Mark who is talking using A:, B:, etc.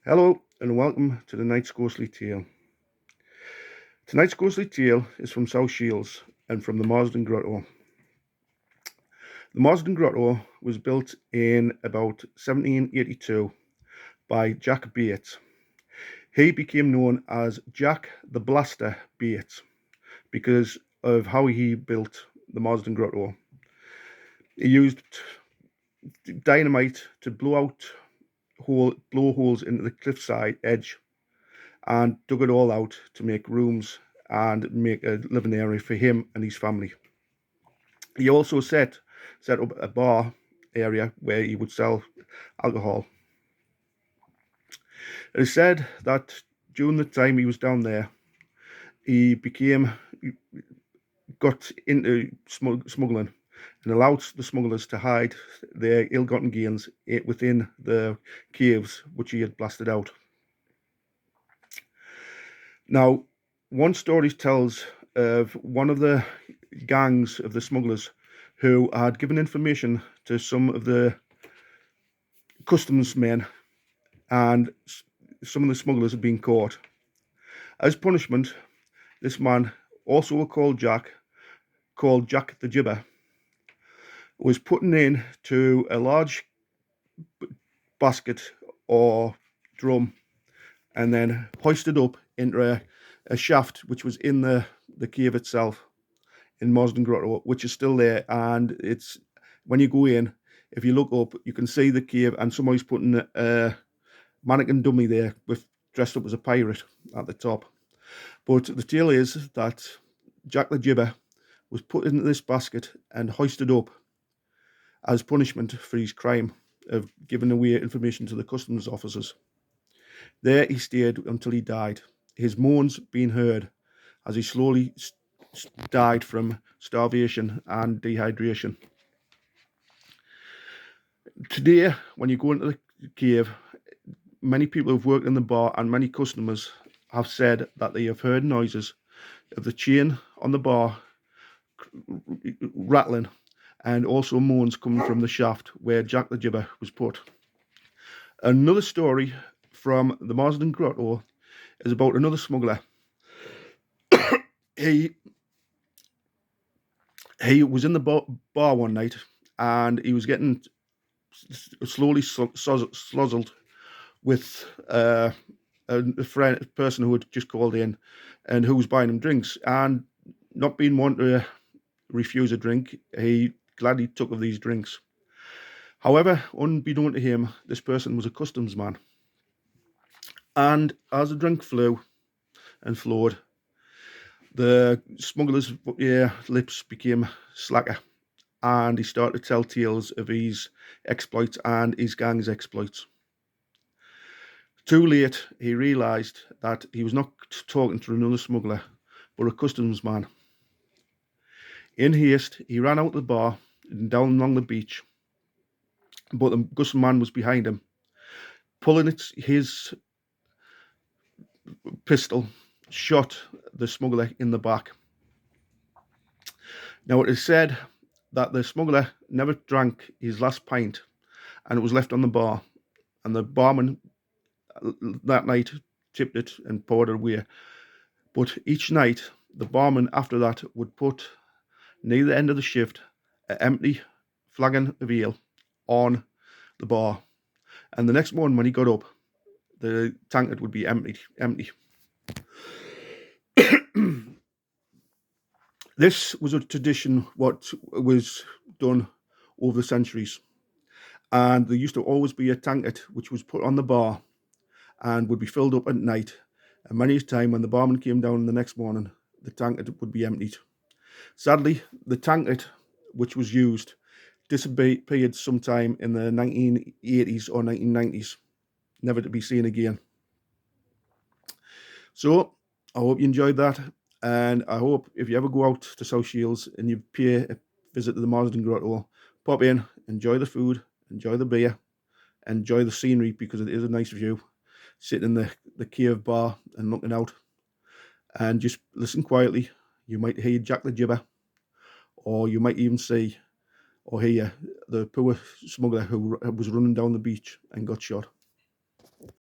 A: Hello and welcome to tonight's ghostly tale. Tonight's ghostly tale is from South Shields and from the Marsden Grotto. The Marsden Grotto was built in about 1782 by Jack Bates. He became known as Jack the Blaster Bates because of how he built the Marsden Grotto. He used dynamite to blow holes into the cliffside edge and dug it all out to make rooms and make a living area for him and his family. He also set up a bar area where he would sell alcohol. It is said that during the time he was down there, he got into smuggling and allowed the smugglers to hide their ill-gotten gains within the caves which he had blasted out. Now, one story tells of one of the gangs of the smugglers who had given information to some of the customs men, and some of the smugglers had been caught. As punishment, this man, also called Jack the Gibber, was put into a large basket or drum and then hoisted up into a shaft which was in the cave itself in Marsden Grotto, which is still there. And it's, when you go in, if you look up, you can see the cave, and somebody's putting a mannequin dummy there dressed up as a pirate at the top. But the tale is that Jack the Gibber was put into this basket and hoisted up as punishment for his crime of giving away information to the customs officers. There he stayed until he died, his moans being heard as he slowly died from starvation and dehydration. Today, when you go into the cave, many people who've worked in the bar and many customers have said that they have heard noises of the chain on the bar rattling, and also moans coming from the shaft where Jack the Gibber was put. Another story from the Marsden Grotto is about another smuggler. He was in the bar one night, and he was getting slowly slozzled with a person who had just called in and who was buying him drinks, and not being one to refuse a drink, he gladly took of these drinks. However, unbeknown to him, this person was a customs man, and as the drink flew and flowed, the smuggler's lips became slacker, and he started to tell tales of his exploits and his gang's exploits. Too late, he realised that he was not talking to another smuggler, but a customs man. In haste, he ran out the bar and down along the beach, but the customs man was behind him, pulling his pistol, shot the smuggler in the back. Now, it is said that the smuggler never drank his last pint, and it was left on the bar, and the barman that night tipped it and poured it away. But each night, the barman after that would put near the end of the shift an empty flagon of ale on the bar, and the next morning when he got up, the tankard would be empty. This was a tradition what was done over the centuries, and there used to always be a tankard which was put on the bar and would be filled up at night, and many a time when the barman came down the next morning, the tankard would be emptied. Sadly, the tankard which was used disappeared sometime in the 1980s or 1990s, never to be seen again. So I hope you enjoyed that, and I hope if you ever go out to South Shields and you pay a visit to the Marsden Grotto, pop in, enjoy the food, enjoy the beer, enjoy the scenery, because it is a nice view, sitting in the cave bar and looking out, and just listen quietly. You might hear Jack the Gibber, or you might even see or hear the poor smuggler who was running down the beach and got shot.